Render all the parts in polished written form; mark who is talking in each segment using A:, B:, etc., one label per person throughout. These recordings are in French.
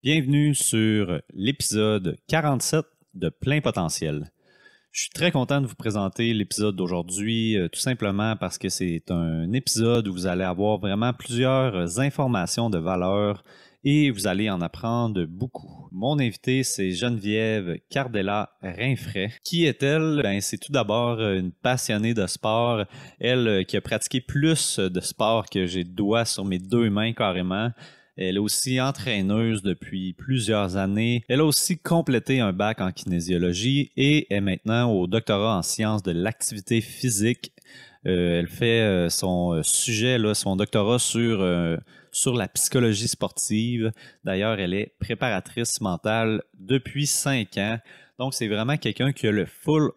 A: Bienvenue sur l'épisode 47 de Plein Potentiel. Je suis très content de vous présenter l'épisode d'aujourd'hui, tout simplement parce que c'est un épisode où vous allez avoir vraiment plusieurs informations de valeur et vous allez en apprendre beaucoup. Mon invité, c'est Geneviève Cardella-Rainfray. Qui est-elle? C'est tout d'abord une passionnée de sport. Elle qui a pratiqué plus de sport que j'ai de doigts sur mes deux mains carrément. Elle est aussi entraîneuse depuis plusieurs années. Elle a aussi complété un bac en kinésiologie et est maintenant au doctorat en sciences de l'activité physique. Elle fait son sujet, son doctorat sur la psychologie sportive. D'ailleurs, elle est préparatrice mentale depuis 5 ans. Donc, c'est vraiment quelqu'un qui a le full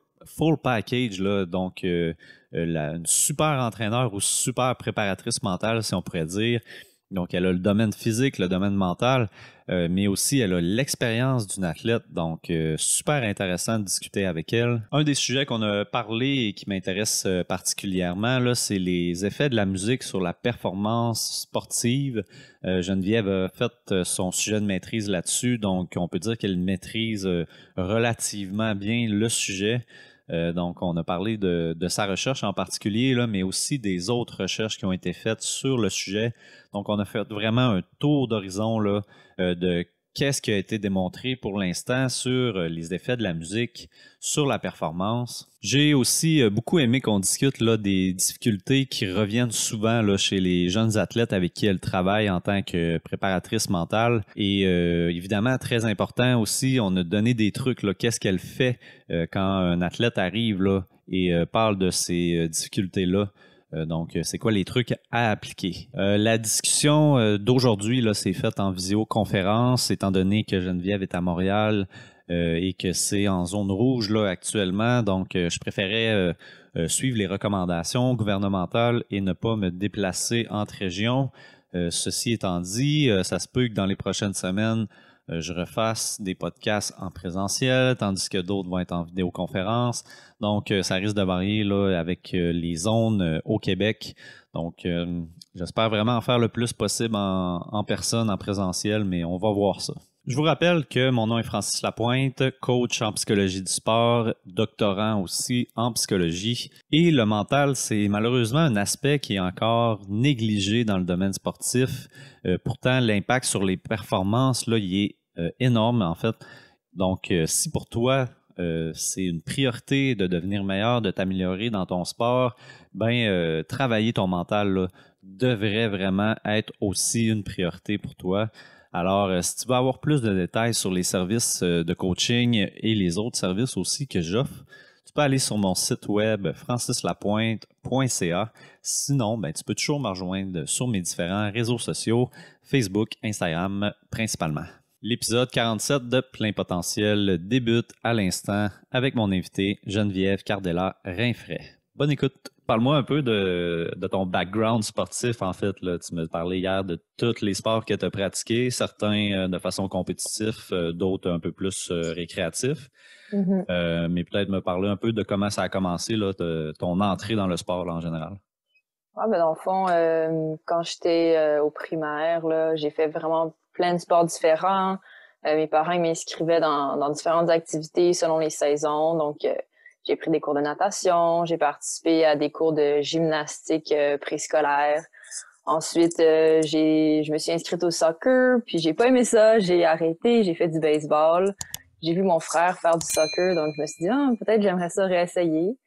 A: package, là. Donc, une super entraîneur ou super préparatrice mentale, si on pourrait dire. Donc, elle a le domaine physique, le domaine mental, mais aussi elle a l'expérience d'une athlète. Donc, super intéressant de discuter avec elle. Un des sujets qu'on a parlé et qui m'intéresse particulièrement, là, c'est les effets de la musique sur la performance sportive. Geneviève a fait son sujet de maîtrise là-dessus. Donc, on peut dire qu'elle maîtrise relativement bien le sujet. Donc, on a parlé de sa recherche en particulier, là, mais aussi des autres recherches qui ont été faites sur le sujet. Donc, on a fait vraiment un tour d'horizon là, de qu'est-ce qui a été démontré pour l'instant sur les effets de la musique sur la performance. J'ai aussi beaucoup aimé qu'on discute là, des difficultés qui reviennent souvent là, chez les jeunes athlètes avec qui elle travaille en tant que préparatrice mentale. Et évidemment, très important aussi, on a donné des trucs, là, qu'est-ce qu'elle fait quand un athlète arrive là, et parle de ces difficultés-là. Donc, c'est quoi les trucs à appliquer? La discussion d'aujourd'hui, là, c'est faite en visioconférence, étant donné que Geneviève est à Montréal et que c'est en zone rouge là, actuellement. Donc, je préférais suivre les recommandations gouvernementales et ne pas me déplacer entre régions. Ceci étant dit, ça se peut que dans les prochaines semaines, je refasse des podcasts en présentiel, tandis que d'autres vont être en vidéoconférence. Donc, ça risque de varier là, avec les zones au Québec. Donc, j'espère vraiment en faire le plus possible en personne, en présentiel, mais on va voir ça. Je vous rappelle que mon nom est Francis Lapointe, coach en psychologie du sport, doctorant aussi en psychologie. Et le mental, c'est malheureusement un aspect qui est encore négligé dans le domaine sportif. Pourtant, l'impact sur les performances, là, il est énorme en fait. Donc, si pour toi, c'est une priorité de devenir meilleur, de t'améliorer dans ton sport, travailler ton mental là, devrait vraiment être aussi une priorité pour toi. Alors, si tu veux avoir plus de détails sur les services de coaching et les autres services aussi que j'offre, tu peux aller sur mon site web francislapointe.ca. Sinon, tu peux toujours me rejoindre sur mes différents réseaux sociaux, Facebook, Instagram principalement. L'épisode 47 de Plein Potentiel débute à l'instant avec mon invité Geneviève Cardella-Rainfray. Bonne écoute. Parle-moi un peu de ton background sportif, en fait. Là. Tu me parlais hier de tous les sports que tu as pratiqués, certains de façon compétitive, d'autres un peu plus récréatifs. Mm-hmm. Mais peut-être me parler un peu de comment ça a commencé, là, ton entrée dans le sport là, en général.
B: Dans le fond, quand j'étais au primaire, là, j'ai fait vraiment plein de sports différents. Mes parents ils m'inscrivaient dans différentes activités selon les saisons. Donc, j'ai pris des cours de natation, j'ai participé à des cours de gymnastique préscolaire. Ensuite, je me suis inscrite au soccer, puis j'ai pas aimé ça, j'ai arrêté, j'ai fait du baseball. J'ai vu mon frère faire du soccer, donc je me suis dit peut-être j'aimerais ça réessayer.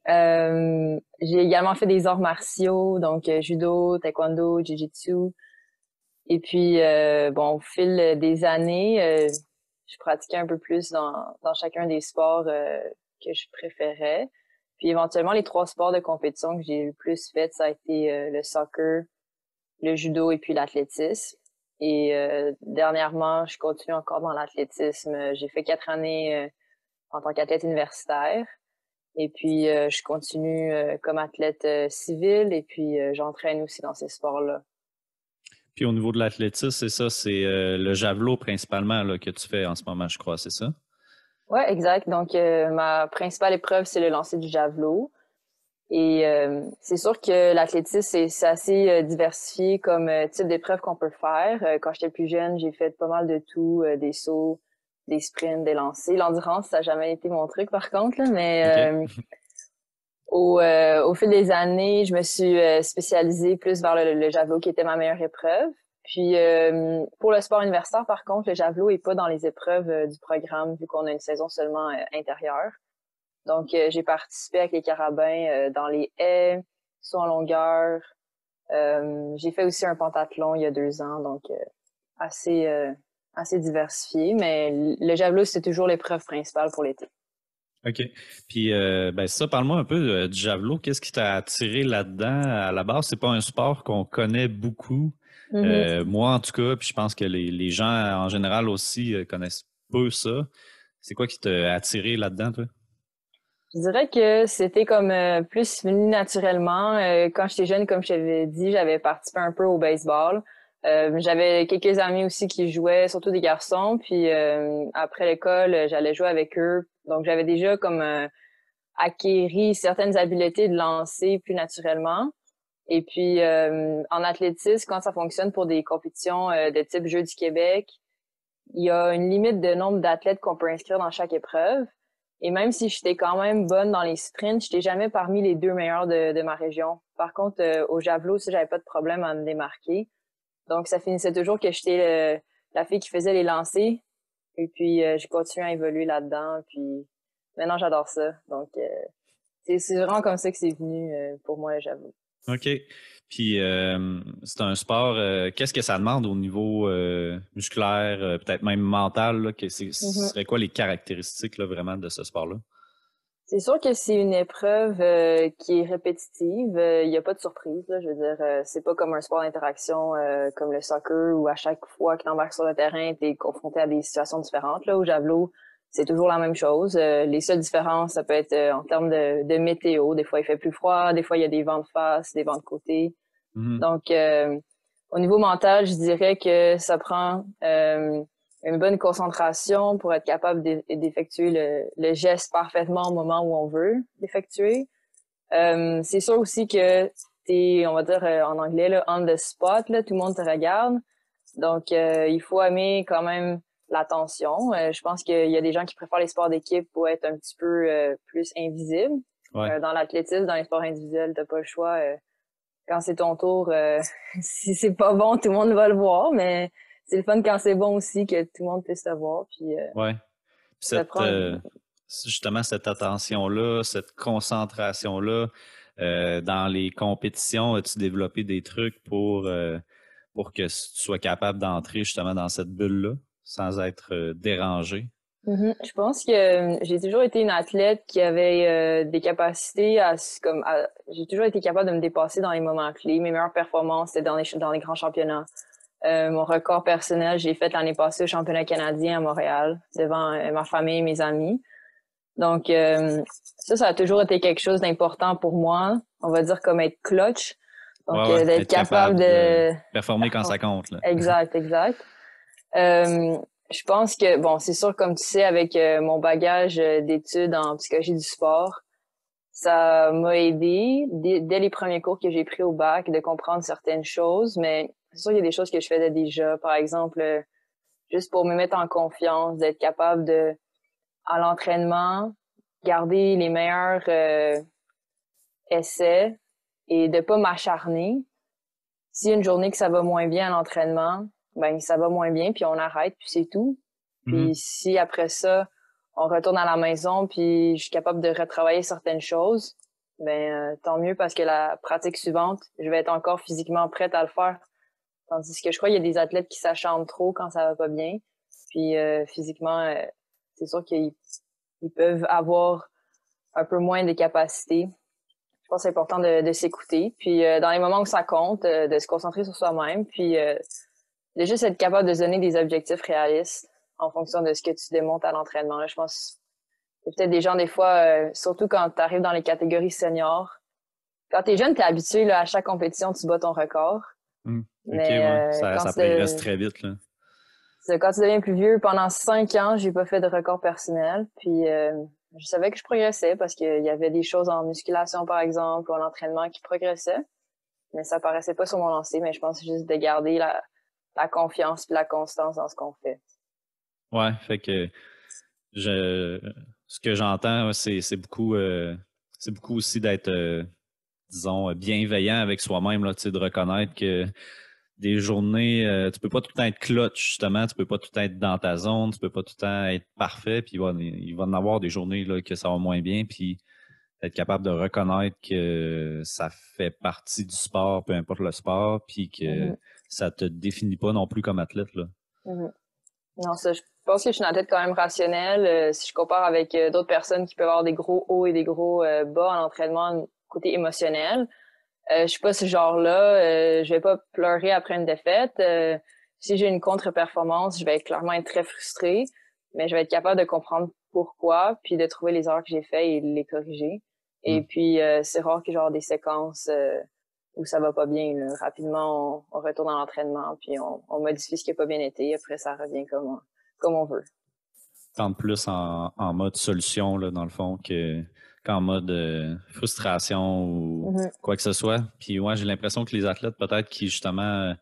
B: J'ai également fait des arts martiaux, donc judo, taekwondo, jiu-jitsu. Et puis, au fil des années, je pratiquais un peu plus dans chacun des sports que je préférais. Puis éventuellement, les 3 sports de compétition que j'ai le plus fait, ça a été le soccer, le judo et puis l'athlétisme. Et dernièrement, je continue encore dans l'athlétisme. J'ai fait 4 années en tant qu'athlète universitaire. Et puis, je continue comme athlète civile et puis j'entraîne aussi dans ces sports-là.
A: Puis au niveau de l'athlétisme, c'est ça, c'est le javelot principalement là, que tu fais en ce moment, je crois, c'est ça?
B: Ouais, exact. Donc, ma principale épreuve, c'est le lancer du javelot. Et c'est sûr que l'athlétisme, c'est assez diversifié comme type d'épreuve qu'on peut faire. Quand j'étais plus jeune, j'ai fait pas mal de tout, des sauts, des sprints, des lancers. L'endurance, ça n'a jamais été mon truc par contre, là, mais
A: OK.
B: au fil des années, je me suis spécialisée plus vers le javelot qui était ma meilleure épreuve. Puis pour le sport universitaire, par contre, le javelot est pas dans les épreuves du programme vu qu'on a une saison seulement intérieure. Donc j'ai participé avec les carabins dans les haies, saut en longueur. J'ai fait aussi un pentathlon il y a 2 ans, donc assez assez diversifié. Mais le javelot c'était toujours l'épreuve principale pour l'été.
A: OK. Puis, ben ça, parle-moi un peu du javelot. Qu'est-ce qui t'a attiré là-dedans? À la base, c'est pas un sport qu'on connaît beaucoup.
B: Mm-hmm.
A: Moi, en tout cas, puis je pense que les gens en général aussi connaissent peu ça. C'est quoi qui t'a attiré là-dedans, toi?
B: Je dirais que c'était comme plus venu naturellement. Quand j'étais jeune, comme je t'avais dit, j'avais participé un peu au baseball. J'avais quelques amis aussi qui jouaient, surtout des garçons. Puis après l'école, j'allais jouer avec eux. Donc j'avais déjà comme acquéri certaines habiletés de lancer plus naturellement. Et puis en athlétisme, quand ça fonctionne pour des compétitions de type Jeux du Québec, il y a une limite de nombre d'athlètes qu'on peut inscrire dans chaque épreuve. Et même si j'étais quand même bonne dans les sprints, j'étais jamais parmi les 2 meilleurs de ma région. Par contre, au javelot, ça, j'avais pas de problème à me démarquer. Donc, ça finissait toujours que j'étais la fille qui faisait les lancers. Et puis, j'ai continué à évoluer là-dedans. Puis, maintenant, j'adore ça. Donc, c'est vraiment comme ça que c'est venu pour moi, le javelot.
A: OK. Puis, c'est un sport, qu'est-ce que ça demande au niveau musculaire, peut-être même mental, là, ce
B: Mhm.
A: serait quoi les caractéristiques là, vraiment de ce sport-là?
B: C'est sûr que c'est une épreuve qui est répétitive. Il n'y a pas de surprise, là. Je veux dire, c'est pas comme un sport d'interaction comme le soccer où à chaque fois que tu embarques sur le terrain, tu es confronté à des situations différentes. Là, au javelot, c'est toujours la même chose. Les seules différences, ça peut être en termes de météo. Des fois, il fait plus froid, des fois, il y a des vents de face, des vents de côté.
A: Mhm.
B: Donc, au niveau mental, je dirais que ça prend une bonne concentration pour être capable d'effectuer le geste parfaitement au moment où on veut l'effectuer. C'est sûr aussi que t'es, on va dire en anglais, là, on the spot, là, tout le monde te regarde. Donc, il faut aimer quand même l'attention. Je pense qu'il y a des gens qui préfèrent les sports d'équipe pour être un petit peu plus invisibles.
A: Ouais.
B: Dans l'athlétisme, dans les sports individuels, t'as pas le choix. Quand c'est ton tour, si c'est pas bon, tout le monde va le voir, mais c'est le fun quand c'est bon aussi que tout le monde puisse le voir. Puis
A: Ouais.
B: ça
A: Cette,
B: prend.
A: justement, cette attention-là, cette concentration-là, dans les compétitions, as-tu développé des trucs pour que tu sois capable d'entrer justement dans cette bulle-là sans être dérangé?
B: Je pense que j'ai toujours été une athlète qui avait des capacités j'ai toujours été capable de me dépasser dans les moments clés. Mes meilleures performances, c'était dans les grands championnats. Mon record personnel, j'ai fait l'année passée au championnat canadien à Montréal devant ma famille et mes amis. Donc, ça a toujours été quelque chose d'important pour moi. On va dire comme être clutch.
A: Ouais,
B: Donc,
A: ouais.
B: d'être
A: Être
B: capable
A: capable de
B: de...
A: performer quand ça compte, là.
B: Exact, exact. Euh, je pense que, bon, c'est sûr, comme tu sais, avec mon bagage d'études en psychologie du sport, ça m'a aidé dès les premiers cours que j'ai pris au bac de comprendre certaines choses, mais c'est sûr qu'il y a des choses que je faisais déjà. Par exemple, juste pour me mettre en confiance, d'être capable à l'entraînement, garder les meilleurs essais et de pas m'acharner. S'il y a une journée que ça va moins bien à l'entraînement, ben ça va moins bien, puis on arrête, puis c'est tout. Puis
A: Mhm.
B: si après ça, on retourne à la maison, puis je suis capable de retravailler certaines choses, ben tant mieux parce que la pratique suivante, je vais être encore physiquement prête à le faire. Tandis que je crois qu'il y a des athlètes qui s'acharnent trop quand ça va pas bien. Puis physiquement, c'est sûr qu'ils peuvent avoir un peu moins de capacités. Je pense que c'est important de s'écouter. Puis dans les moments où ça compte, de se concentrer sur soi-même. Puis de juste être capable de se donner des objectifs réalistes en fonction de ce que tu démontres à l'entraînement. Là, je pense que peut-être des gens, des fois, surtout quand tu arrives dans les catégories seniors, quand tu es jeune, tu es habitué là, à chaque compétition, tu bats ton record.
A: Mhm. OK,
B: Mais
A: ouais. Ça progresse très vite, là.
B: quand tu deviens plus vieux, pendant 5 ans, j'ai pas fait de record personnel. Puis Je savais que je progressais parce qu'il y avait des choses en musculation, par exemple, ou en entraînement qui progressaient, mais ça paraissait pas sur mon lancer, mais je pense juste de garder la confiance et la constance dans ce qu'on fait.
A: Ouais, fait que je ce que j'entends, c'est beaucoup aussi d'être disons bienveillant avec soi-même là, tu sais, de reconnaître que des journées, tu peux pas tout le temps être clutch, justement, tu peux pas tout le temps être dans ta zone, tu peux pas tout le temps être parfait, puis il va en avoir des journées là, que ça va moins bien, puis être capable de reconnaître que ça fait partie du sport, peu importe le sport, puis que
B: Mhm,
A: ça te définit pas non plus comme athlète, là.
B: mhm. Non, ça, je pense que je suis une tête quand même rationnelle. Si je compare avec d'autres personnes qui peuvent avoir des gros hauts et des gros bas en entraînement, côté émotionnel, je suis pas ce genre-là. Je vais pas pleurer après une défaite. Si j'ai une contre-performance, je vais clairement être très frustrée, mais je vais être capable de comprendre pourquoi, puis de trouver les erreurs que j'ai faites et de les corriger. Et
A: Mm.
B: puis, c'est rare que genre des séquences où ça va pas bien. Là. Rapidement, on retourne dans l'entraînement, puis on modifie ce qui a pas bien été. Après, ça revient comme on veut.
A: Tente plus en mode solution, là, dans le fond, qu'en mode frustration ou
B: Mhm.
A: quoi que ce soit. Puis moi, j'ai l'impression que les athlètes, peut-être, qui justement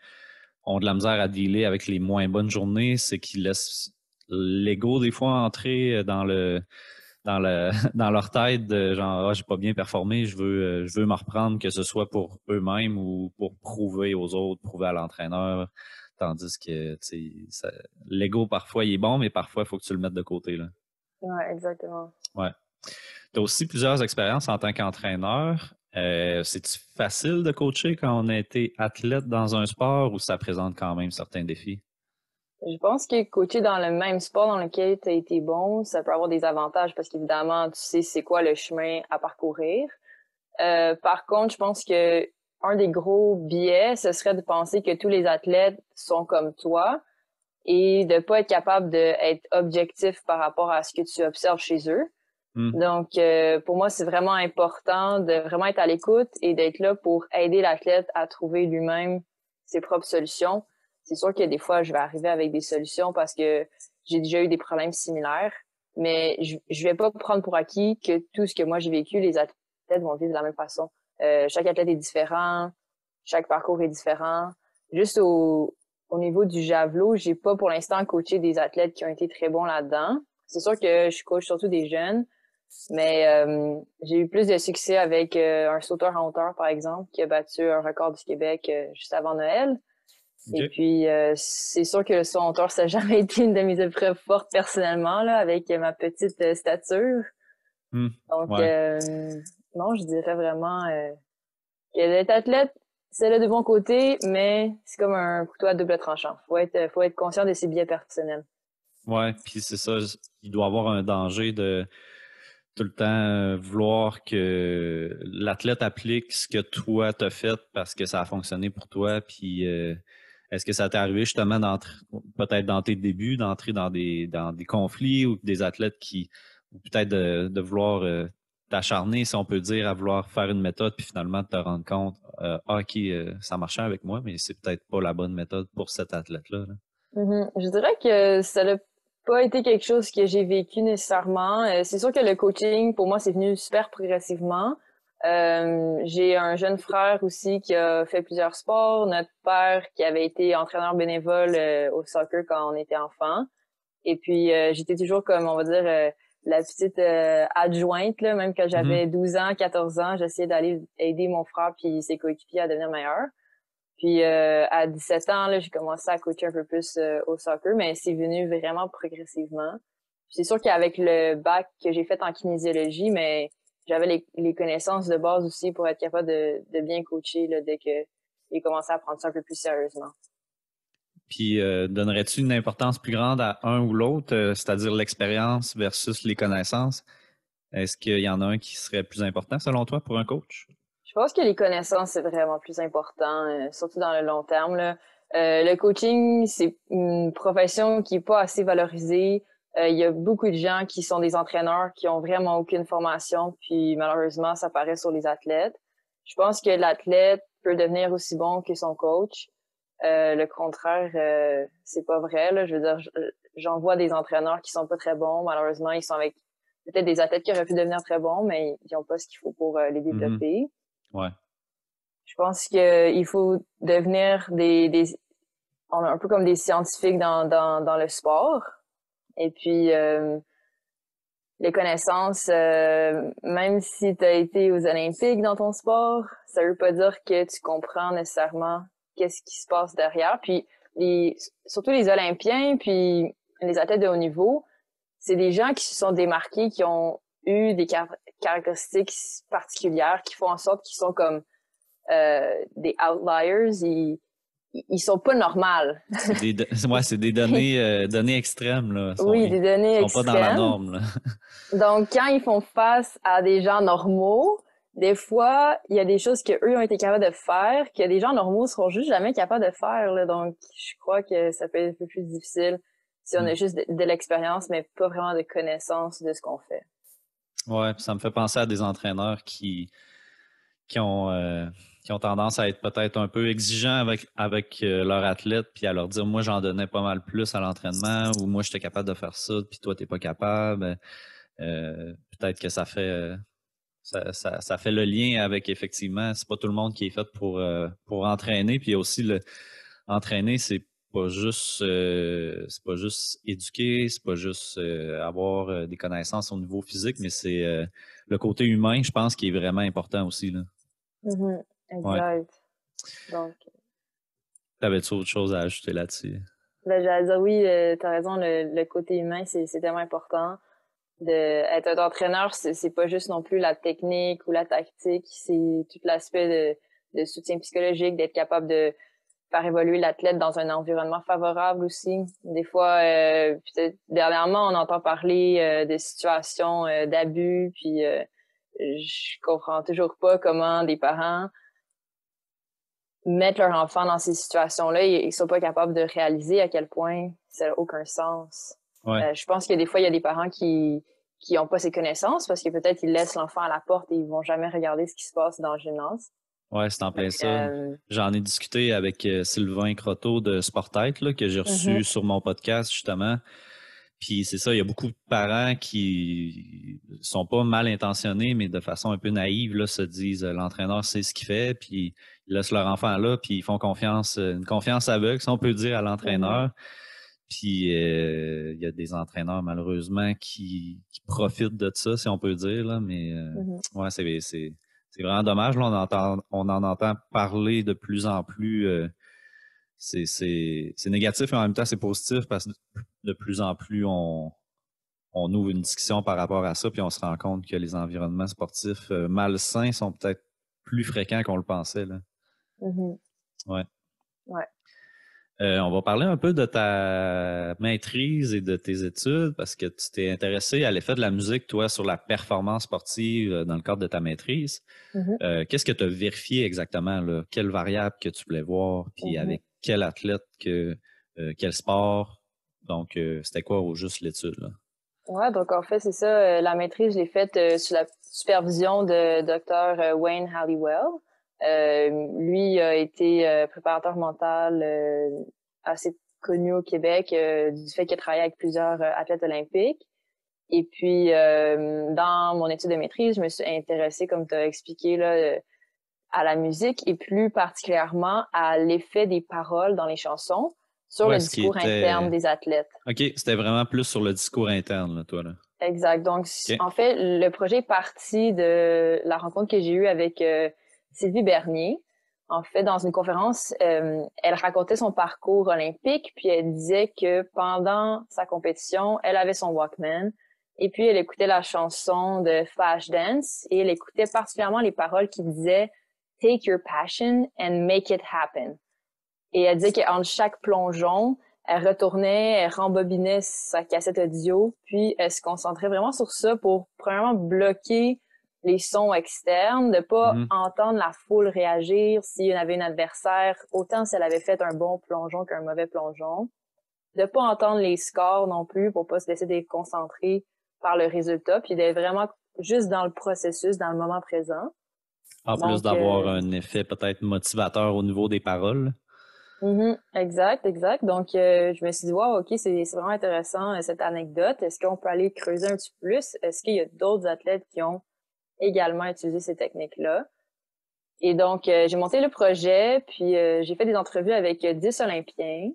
A: ont de la misère à dealer avec les moins bonnes journées, c'est qu'ils laissent l'ego des fois entrer dans leur tête de genre j'ai pas bien performé, je veux me reprendre, que ce soit pour eux-mêmes ou pour prouver aux autres, prouver à l'entraîneur. Tandis que l'ego parfois il est bon, mais parfois il faut que tu le mettes de côté là.
B: Ouais, exactement.
A: Ouais. Tu as aussi plusieurs expériences en tant qu'entraîneur. C'est-tu facile de coacher quand on a été athlète dans un sport ou ça présente quand même certains défis?
B: Je pense que coacher dans le même sport dans lequel tu as été bon, ça peut avoir des avantages parce qu'évidemment, tu sais c'est quoi le chemin à parcourir. Par contre, je pense que un des gros biais, ce serait de penser que tous les athlètes sont comme toi et de pas être capable d'être objectif par rapport à ce que tu observes chez eux.
A: Hmm.
B: Donc, pour moi, c'est vraiment important de vraiment être à l'écoute et d'être là pour aider l'athlète à trouver lui-même ses propres solutions. C'est sûr que des fois, je vais arriver avec des solutions parce que j'ai déjà eu des problèmes similaires, mais je vais pas prendre pour acquis que tout ce que moi j'ai vécu, les athlètes vont vivre de la même façon. Chaque athlète est différent, chaque parcours est différent. Juste au niveau du javelot, j'ai pas pour l'instant coaché des athlètes qui ont été très bons là-dedans. C'est sûr que je coach surtout des jeunes, mais j'ai eu plus de succès avec un sauteur en hauteur, par exemple, qui a battu un record du Québec juste avant Noël. Et
A: OK.
B: puis, c'est sûr que le saut en hauteur, ça n'a jamais été une de mes épreuves fortes personnellement, là, avec ma petite stature.
A: Hmm.
B: Donc,
A: Ouais.
B: non, je dirais vraiment que d'être athlète, c'est là de bons côtés, mais c'est comme un couteau à double tranchant. Faut être conscient de ses biais personnels.
A: Ouais, puis c'est ça, il doit y avoir un danger de tout le temps vouloir que l'athlète applique ce que toi t'as fait parce que ça a fonctionné pour toi. Puis est-ce que ça t'est arrivé justement d'entrer, peut-être dans tes débuts, d'entrer dans des conflits ou des athlètes qui, ou peut-être de vouloir t'acharner, si on peut dire, à vouloir faire une méthode, puis finalement de te rendre compte, ok, ça marchait avec moi, mais c'est peut-être pas la bonne méthode pour cet athlète-là. Là.
B: Mhm. Je dirais que ça n'a pas été quelque chose que j'ai vécu nécessairement. C'est sûr que le coaching, pour moi, c'est venu super progressivement. J'ai un jeune frère aussi qui a fait plusieurs sports. Notre père qui avait été entraîneur bénévole au soccer quand on était enfant. Et puis, j'étais toujours comme, on va dire, la petite adjointe, là, même quand
A: Mhm.
B: j'avais 12 ans, 14 ans, j'essayais d'aller aider mon frère puis ses coéquipiers à devenir meilleurs. Puis à 17 ans, là, j'ai commencé à coacher un peu plus au soccer, mais c'est venu vraiment progressivement. C'est sûr qu'avec le bac que j'ai fait en kinésiologie, mais j'avais les connaissances de base aussi pour être capable de bien coacher là, dès que j'ai commencé à prendre ça un peu plus sérieusement.
A: Puis, donnerais-tu une importance plus grande à un ou l'autre, c'est-à-dire l'expérience versus les connaissances? Est-ce qu'il y en a un qui serait plus important selon toi pour un coach?
B: Je pense que les connaissances, c'est vraiment plus important, surtout dans le long terme, là. Le coaching, c'est une profession qui est pas assez valorisée. Il y a beaucoup de gens qui sont des entraîneurs qui ont vraiment aucune formation, puis malheureusement, ça paraît sur les athlètes. Je pense que l'athlète peut devenir aussi bon que son coach. Le contraire, c'est pas vrai, là. Je veux dire, j'en vois des entraîneurs qui sont pas très bons. Malheureusement, ils sont avec peut-être des athlètes qui auraient pu devenir très bons, mais ils n'ont pas ce qu'il faut pour les développer.
A: Ouais.
B: Je pense qu'il faut devenir on est un peu comme des scientifiques dans le sport. Et puis, les connaissances, même si tu as été aux Olympiques dans ton sport, ça veut pas dire que tu comprends nécessairement qu'est-ce qui se passe derrière. Puis, surtout les Olympiens, puis les athlètes de haut niveau, c'est des gens qui se sont démarqués, qui ont eu des caractéristiques particulières qui font en sorte qu'ils sont comme des outliers. Ils sont pas normales.
A: C'est des données extrêmes, là.
B: Oui, des données
A: extrêmes. Ils sont pas dans la norme, là.
B: Donc, quand ils font face à des gens normaux, des fois, il y a des choses qu'eux ont été capables de faire que des gens normaux seront juste jamais capables de faire, là. Donc, je crois que ça peut être un peu plus difficile si on a juste de l'expérience, mais pas vraiment de connaissance de ce qu'on fait.
A: Ouais, ça me fait penser à des entraîneurs qui ont tendance à être peut-être un peu exigeants avec leurs athlètes, puis à leur dire, moi, j'en donnais pas mal plus à l'entraînement, ou moi, j'étais capable de faire ça, puis toi, t'es pas capable. Peut-être que ça fait ça fait le lien avec, effectivement, c'est pas tout le monde qui est fait pour entraîner, puis aussi entraîner, c'est pas juste éduquer, c'est pas juste avoir des connaissances au niveau physique, mais c'est le côté humain, je pense, qui est vraiment important aussi, là.
B: Mm-hmm. Exact. Ouais. Donc,
A: t'avais-tu autre chose à ajouter là-dessus?
B: Ben, j'allais dire oui, t'as raison, le côté humain, c'est tellement important. Être un entraîneur, c'est pas juste non plus la technique ou la tactique, c'est tout l'aspect de soutien psychologique, d'être capable de faire évoluer l'athlète dans un environnement favorable aussi. Des fois, peut-être dernièrement, on entend parler de situations d'abus, puis je comprends toujours pas comment des parents mettent leur enfant dans ces situations-là et ils sont pas capables de réaliser à quel point ça n'a aucun sens.
A: Ouais.
B: Je pense que des fois, il y a des parents qui ont pas ces connaissances parce que peut-être ils laissent l'enfant à la porte et ils vont jamais regarder ce qui se passe dans le gymnase.
A: Ouais, c'est en plein ça. J'en ai discuté avec Sylvain Croteau de Sportêtre, là, que j'ai reçu sur mon podcast, justement. Puis c'est ça, il y a beaucoup de parents qui sont pas mal intentionnés, mais de façon un peu naïve, là, se disent l'entraîneur sait ce qu'il fait, puis ils laissent leur enfant là, puis ils font une confiance aveugle, si on peut dire, à l'entraîneur. Puis il y a des entraîneurs, malheureusement, qui profitent de ça, si on peut dire, là, mais ouais, c'est vraiment dommage. Là, on en entend parler de plus en plus. C'est négatif et en même temps c'est positif parce que de plus en plus on ouvre une discussion par rapport à ça, puis on se rend compte que les environnements sportifs malsains sont peut-être plus fréquents qu'on le pensait, là. Ouais. On va parler un peu de ta maîtrise et de tes études parce que tu t'es intéressé à l'effet de la musique, toi, sur la performance sportive dans le cadre de ta maîtrise. Qu'est-ce que tu as vérifié exactement, là? Quelle variable que tu voulais voir, puis avec quel athlète, quel sport? Donc, c'était quoi au juste l'étude, là?
B: Ouais, donc en fait, c'est ça. La maîtrise, je l'ai faite sous la supervision de Dr. Wayne Halliwell. Lui a été préparateur mental assez connu au Québec du fait qu'il a travaillé avec plusieurs athlètes olympiques. Et puis, dans mon étude de maîtrise, je me suis intéressée, comme tu as expliqué, là, à la musique et plus particulièrement à l'effet des paroles dans les chansons sur le discours interne des athlètes.
A: OK, c'était vraiment plus sur le discours interne, là, toi, là.
B: Exact. Donc, en fait, le projet est parti de la rencontre que j'ai eue avec Sylvie Bernier. En fait, dans une conférence, elle racontait son parcours olympique, puis elle disait que pendant sa compétition, elle avait son Walkman, et puis elle écoutait la chanson de Flashdance, et elle écoutait particulièrement les paroles qui disaient « Take your passion and make it happen ». Et elle disait qu'entre chaque plongeon, elle retournait, elle rembobinait sa cassette audio, puis elle se concentrait vraiment sur ça pour, premièrement, bloquer les sons externes, de pas entendre la foule réagir s'il y avait un adversaire, autant si elle avait fait un bon plongeon qu'un mauvais plongeon, de pas entendre les scores non plus pour pas se laisser déconcentrer par le résultat, puis d'être vraiment juste dans le processus, dans le moment présent.
A: En plus d'avoir un effet peut-être motivateur au niveau des paroles.
B: Exact, exact. Donc, je me suis dit, wow, OK, c'est vraiment intéressant, cette anecdote. Est-ce qu'on peut aller creuser un petit peu plus? Est-ce qu'il y a d'autres athlètes qui ont également utilisé ces techniques-là? Et donc, j'ai monté le projet, puis j'ai fait des entrevues avec 10 Olympiens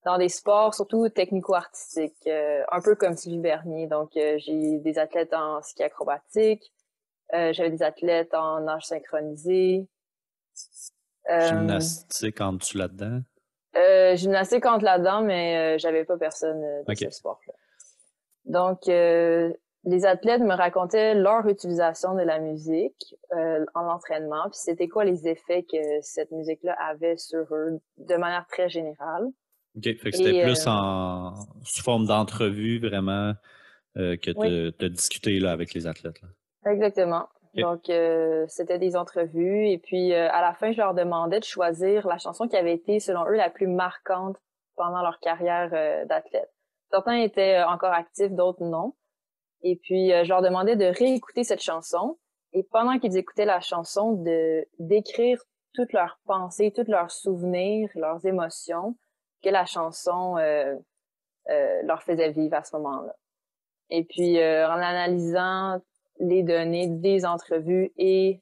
B: dans des sports surtout technico-artistiques, un peu comme Sylvie Bernier. Donc, j'ai des athlètes en ski acrobatique, j'avais des athlètes en nage synchronisé, euh,
A: Gymnastique en dessous là-dedans.
B: gymnastique entre là-dedans, mais j'avais pas personne de
A: OK.
B: ce sport-là. Donc, les athlètes me racontaient leur utilisation de la musique en entraînement, puis c'était quoi les effets que cette musique-là avait sur eux de manière très générale.
A: OK. Fait que c'était
B: Et
A: plus sous forme d'entrevue vraiment que
B: oui,
A: tu as discuté là, avec les athlètes. Là.
B: exactement.
A: OK.
B: Donc, c'était des entrevues. Et puis, à la fin, je leur demandais de choisir la chanson qui avait été, selon eux, la plus marquante pendant leur carrière d'athlète. Certains étaient encore actifs, d'autres non. Et puis, je leur demandais de réécouter cette chanson. Et pendant qu'ils écoutaient la chanson, d'écrire toutes leurs pensées, tous leurs souvenirs, leurs émotions que la chanson leur faisait vivre à ce moment-là. Et puis, en analysant les données des entrevues et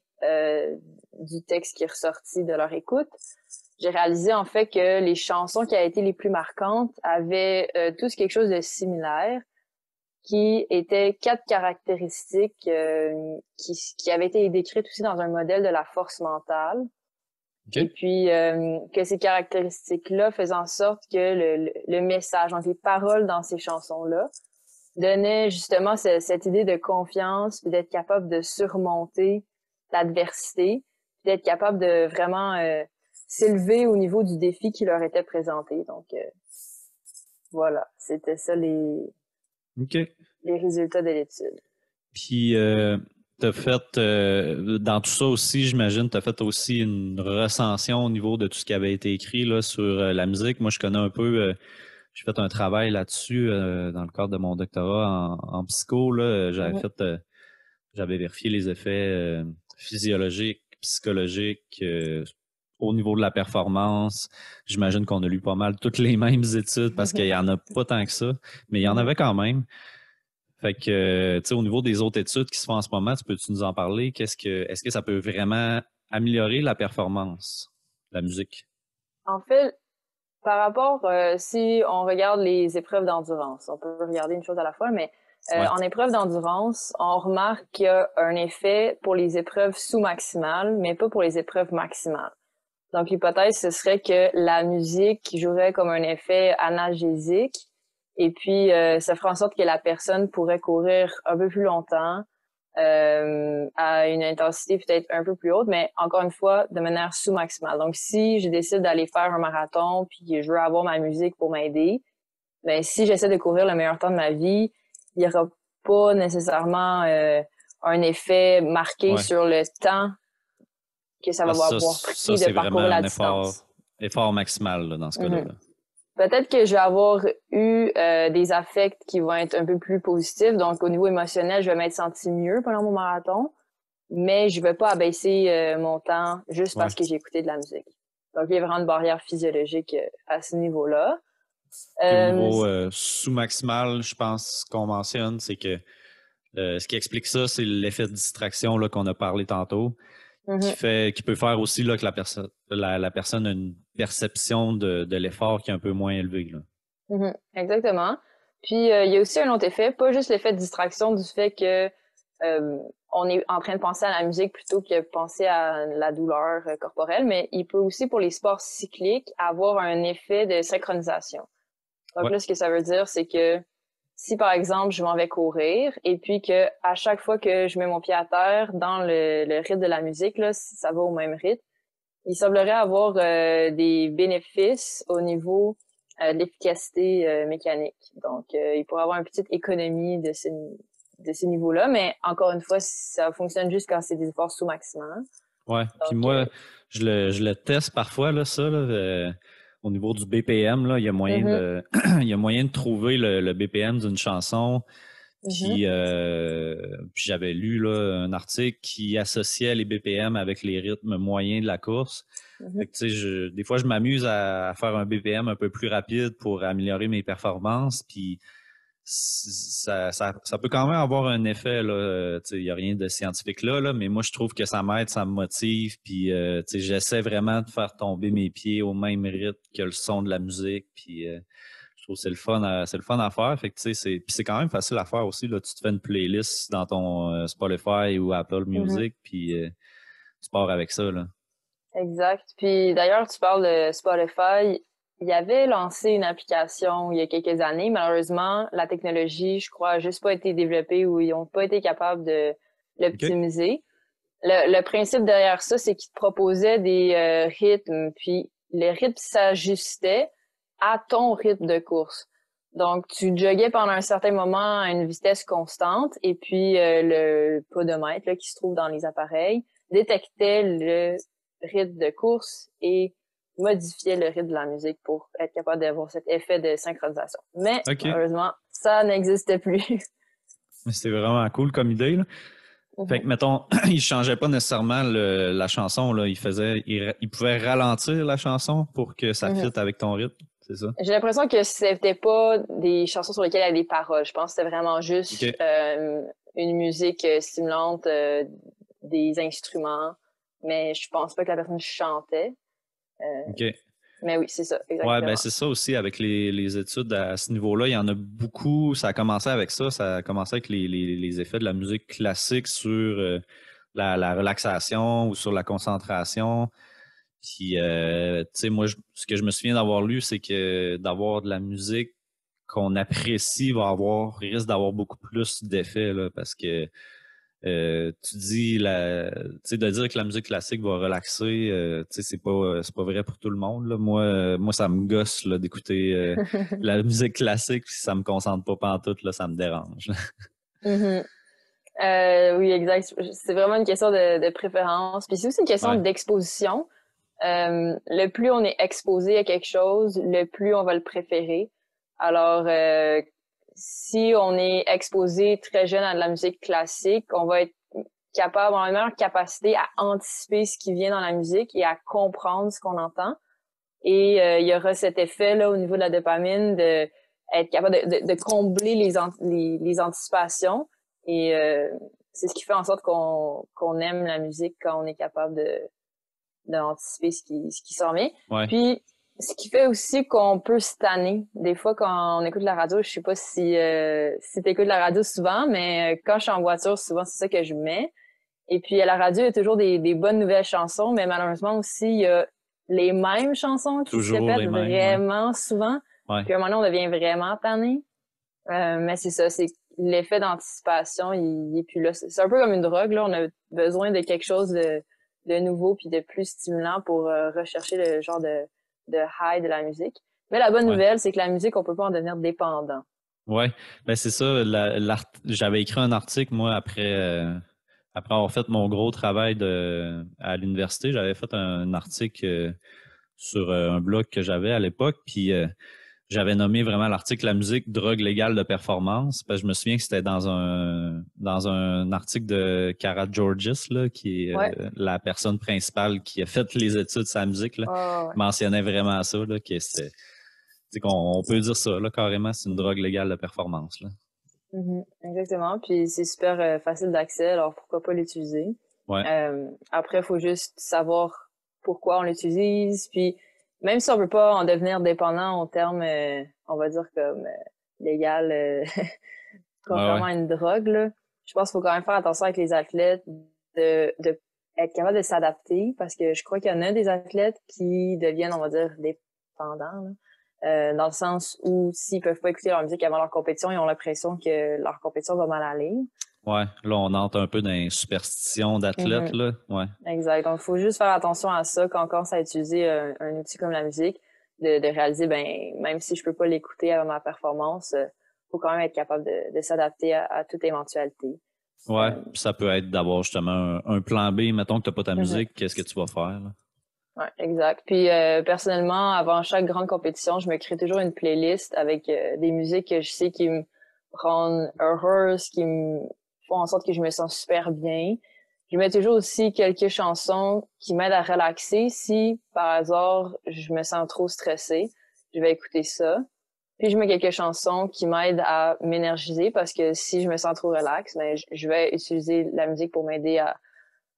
B: du texte qui est ressorti de leur écoute, j'ai réalisé en fait que les chansons qui avaient été les plus marquantes avaient tous quelque chose de similaire, qui étaient 4 caractéristiques qui avaient été décrites aussi dans un modèle de la force mentale. Et
A: OK.
B: puis, que ces caractéristiques-là faisaient en sorte que le message, donc les paroles dans ces chansons-là, donnait justement cette idée de confiance, puis d'être capable de surmonter l'adversité, puis d'être capable de vraiment s'élever au niveau du défi qui leur était présenté. Donc, voilà, c'était ça
A: OK.
B: les résultats de l'étude.
A: Puis, t'as fait, dans tout ça aussi, j'imagine, t'as fait aussi une recension au niveau de tout ce qui avait été écrit là, sur la musique. Moi, je connais un peu, j'ai fait un travail là-dessus dans le cadre de mon doctorat en psycho. Là.
B: Mhm.
A: J'avais vérifié les effets physiologiques, psychologiques, au niveau de la performance. J'imagine qu'on a lu pas mal toutes les mêmes études parce qu'il y en a pas tant que ça, mais il y en
B: Mhm.
A: avait quand même. Fait que, tu sais, au niveau des autres études qui se font en ce moment, peux-tu nous en parler? Est-ce que ça peut vraiment améliorer la performance de la musique?
B: En fait, par rapport, si on regarde les épreuves d'endurance, on peut regarder une chose à la fois, mais
A: Ouais.
B: en épreuve d'endurance, on remarque qu'il y a un effet pour les épreuves sous-maximales, mais pas pour les épreuves maximales. Donc, l'hypothèse, ce serait que la musique jouerait comme un effet analgésique et puis ça ferait en sorte que la personne pourrait courir un peu plus longtemps, à une intensité peut-être un peu plus haute, mais encore une fois, de manière sous-maximale. Donc, si je décide d'aller faire un marathon puis que je veux avoir ma musique pour m'aider, ben si j'essaie de courir le meilleur temps de ma vie, il y aura pas nécessairement un effet marqué
A: Ouais.
B: sur le temps que ça va
A: Parce que
B: avoir
A: ça
B: pris de
A: c'est vraiment
B: parcourir
A: un
B: la distance.
A: effort maximal là, dans ce cas-là.
B: Mhm.
A: Là.
B: Peut-être que je vais avoir eu des affects qui vont être un peu plus positifs. Donc, au niveau émotionnel, je vais m'être senti mieux pendant mon marathon, mais je vais pas abaisser mon temps juste
A: Ouais.
B: parce que j'ai écouté de la musique. Donc, il y a vraiment une barrière physiologique à ce niveau-là.
A: Puis au
B: Euh,
A: niveau sous-maximal, je pense qu'on mentionne, c'est que ce qui explique ça, c'est l'effet de distraction là, qu'on a parlé tantôt,
B: mhm,
A: qui peut faire aussi là, que la personne a une perception de l'effort qui est un peu moins élevée. Là.
B: exactement. Puis, il y a aussi un autre effet, pas juste l'effet de distraction du fait que on est en train de penser à la musique plutôt que penser à la douleur corporelle, mais il peut aussi, pour les sports cycliques, avoir un effet de synchronisation. Donc
A: Ouais.
B: là, ce que ça veut dire, c'est que si, par exemple, je m'en vais courir et puis que à chaque fois que je mets mon pied à terre dans le rythme de la musique, là, si ça va au même rythme, il semblerait avoir des bénéfices au niveau de l'efficacité mécanique. Donc, il pourrait avoir une petite économie de ces niveaux-là, mais encore une fois, ça fonctionne juste quand c'est des efforts sous-maximum.
A: Ouais. Puis
B: Donc,
A: moi, je le teste parfois, là, ça, là, au niveau du BPM, là, il y a moyen
B: mhm,
A: il y a moyen de trouver le BPM d'une chanson.
B: mhm,
A: Puis j'avais lu là, un article qui associait les BPM avec les rythmes moyens de la course. Fait que, tu sais, des fois, je m'amuse à faire un BPM un peu plus rapide pour améliorer mes performances. Puis ça peut quand même avoir un effet, là. Tu sais, il n'y a rien de scientifique là, mais moi, je trouve que ça m'aide, ça me motive. Puis, tu sais, j'essaie vraiment de faire tomber mes pieds au même rythme que le son de la musique. Puis, je trouve que c'est le fun à faire. Fait que, tu sais, puis c'est quand même facile à faire aussi, là. Tu te fais une playlist dans ton Spotify ou Apple
B: Mhm.
A: Music, puis tu pars avec ça, là.
B: Exact. Puis d'ailleurs, tu parles de Spotify. Il y avait lancé une application il y a quelques années. Malheureusement, la technologie, je crois, a juste pas été développée ou ils ont pas été capables de
A: OK?
B: l'optimiser. Le principe derrière ça, c'est qu'ils te proposaient des rythmes, puis les rythmes s'ajustaient à ton rythme de course. Donc, tu joguais pendant un certain moment à une vitesse constante, et puis le podomètre là, qui se trouve dans les appareils détectait le rythme de course et modifiait le rythme de la musique pour être capable d'avoir cet effet de synchronisation. Mais
A: OK.
B: malheureusement, ça n'existait plus.
A: C'est vraiment cool comme idée, là. Fait que,
B: Mhm.
A: mettons, il changeait pas nécessairement la chanson, là. Il pouvait ralentir la chanson pour que ça
B: Mhm.
A: fitte avec ton rythme, c'est ça?
B: J'ai l'impression que c'était pas des chansons sur lesquelles il y avait des paroles. Je pense que c'était vraiment juste
A: OK.
B: une musique stimulante, des instruments, mais je pense pas que la personne chantait. Euh,
A: OK.
B: mais oui, c'est ça,
A: Ouais, ben
B: exactement.
A: c'est ça aussi avec les études à ce niveau-là. Il y en a beaucoup. Ça a commencé avec ça. Ça a commencé avec les effets de la musique classique sur la relaxation ou sur la concentration. Puis, tu sais, moi, ce que je me souviens d'avoir lu, c'est que d'avoir de la musique qu'on apprécie risque d'avoir beaucoup plus d'effets, là, parce que tu dis tu sais, de dire que la musique classique va relaxer, tu sais, c'est pas vrai pour tout le monde, là. Moi, ça me gosse, là, d'écouter la musique classique, puis ça me concentre pas pantoute, là, ça me dérange.
B: Mhm. Oui, exact. C'est vraiment une question de préférence. Puis c'est aussi une question
A: Ouais,
B: d'exposition. Le plus on est exposé à quelque chose, le plus on va le préférer. Alors, si on est exposé très jeune à de la musique classique, on va être capable, on a une meilleure capacité à anticiper ce qui vient dans la musique et à comprendre ce qu'on entend. Et il y aura cet effet là au niveau de la dopamine de être capable de combler les anticipations. Et c'est ce qui fait en sorte qu'on aime la musique quand on est capable d'anticiper ce qui s'en vient.
A: ouais.
B: Puis, ce qui fait aussi qu'on peut se tanner. Des fois, quand on écoute la radio, je sais pas si tu écoutes la radio souvent, mais quand je suis en voiture, souvent, c'est ça que je mets. Et puis, à la radio, il y a toujours des bonnes nouvelles chansons, mais malheureusement aussi, il y a les mêmes chansons qui se
A: Toujours
B: répètent
A: les mêmes, ouais.
B: vraiment souvent.
A: Ouais.
B: Puis, à un moment donné, on devient vraiment tanné. Mais c'est ça, c'est l'effet d'anticipation, il est plus là. C'est un peu comme une drogue, là. On a besoin de quelque chose de nouveau puis de plus stimulant pour rechercher le genre de high de la musique. Mais la bonne
A: Ouais.
B: nouvelle, c'est que la musique, on peut pas en devenir dépendant.
A: Ouais, ben c'est ça. J'avais écrit un article, moi, après avoir fait mon gros travail à l'université. J'avais fait un article sur un blog que j'avais à l'époque, puis j'avais nommé vraiment l'article La musique, drogue légale de performance. Parce que je me souviens que c'était dans un article de Cara Georgis, là, qui est
B: Ouais.
A: la personne principale qui a fait les études sur la musique, là,
B: Ouais.
A: mentionnait vraiment ça, là, que c'était c'est qu'on on peut dire ça, là, carrément, c'est une drogue légale de performance, là.
B: Mhm, exactement. Puis c'est super facile d'accès, alors pourquoi pas l'utiliser?
A: Ouais.
B: Après, il faut juste savoir pourquoi on l'utilise. Puis même si on veut pas en devenir dépendant en termes, on va dire comme légal,
A: Ouais, ouais.
B: contrairement à une drogue, là, je pense qu'il faut quand même faire attention avec les athlètes de être capable de s'adapter parce que je crois qu'il y en a des athlètes qui deviennent, on va dire, dépendants, là. Dans le sens où s'ils peuvent pas écouter leur musique avant leur compétition, ils ont l'impression que leur compétition va mal aller.
A: Ouais. Là, on entre un peu dans les superstitions d'athlètes,
B: Mhm.
A: là. Ouais.
B: Exact. Donc, il faut juste faire attention à ça quand on commence à utiliser un outil comme la musique, de réaliser, ben, même si je peux pas l'écouter avant ma performance, faut quand même être capable de s'adapter à toute éventualité.
A: Ouais.
B: Euh,
A: Puis ça peut être d'avoir justement un plan B. Mettons que t'as pas ta
B: mhm.
A: musique, qu'est-ce que tu vas faire, là?
B: Ouais, exact. Puis personnellement, avant chaque grande compétition, je me crée toujours une playlist avec des musiques que je sais qui me rendent heureuse, qui me font en sorte que je me sens super bien. je mets toujours aussi quelques chansons qui m'aident à relaxer. Si, par hasard, je me sens trop stressée, je vais écouter ça. Puis je mets quelques chansons qui m'aident à m'énergiser parce que si je me sens trop relax, ben, je vais utiliser la musique pour m'aider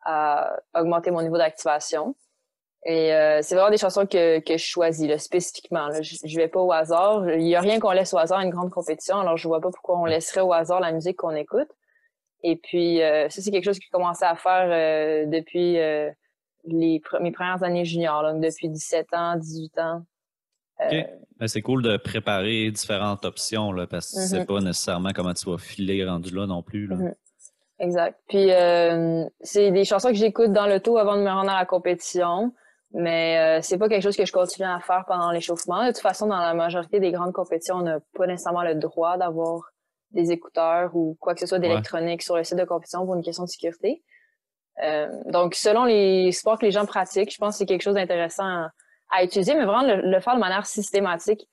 B: à augmenter mon niveau d'activation. Et c'est vraiment des chansons que je choisis là, spécifiquement. Là. Je vais pas au hasard. Il y a rien qu'on laisse au hasard à une grande compétition, alors je vois pas pourquoi on laisserait au hasard la musique qu'on écoute. Et puis ça, c'est quelque chose que j'ai commencé à faire depuis mes premières années juniors, donc depuis 17 ans, 18 ans.
A: OK. Ben, c'est cool de préparer différentes options là, parce que tu sais
B: Mhm,
A: pas nécessairement comment tu vas filer rendu là non plus. Là.
B: mhm. Exact. Puis c'est des chansons que j'écoute dans l'auto avant de me rendre à la compétition, mais c'est pas quelque chose que je continue à faire pendant l'échauffement. De toute façon, dans la majorité des grandes compétitions, on n'a pas nécessairement le droit d'avoir des écouteurs ou quoi que ce soit
A: Ouais.
B: d'électronique sur le site de compétition pour une question de sécurité. Donc, selon les sports que les gens pratiquent, je pense que c'est quelque chose d'intéressant à utiliser, mais vraiment le faire de manière systématique.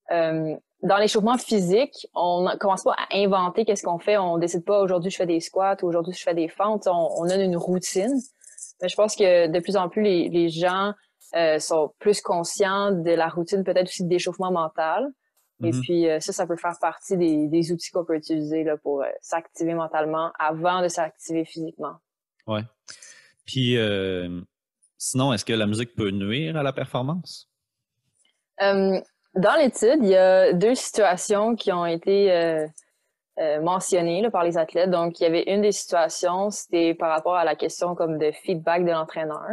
B: Dans l'échauffement physique, on commence pas à inventer qu'est-ce qu'on fait. On décide pas aujourd'hui je fais des squats ou aujourd'hui je fais des fentes. On a une routine. Mais je pense que de plus en plus les gens sont plus conscients de la routine, peut-être aussi d'échauffement mental. Et
A: Mhm.
B: puis ça peut faire partie des outils qu'on peut utiliser là, pour s'activer mentalement avant de s'activer physiquement.
A: Ouais. Puis sinon, est-ce que la musique peut nuire à la performance?
B: Euh, Dans l'étude, il y a deux situations qui ont été mentionnées là, par les athlètes. Donc, il y avait une des situations, c'était par rapport à la question comme de feedback de l'entraîneur.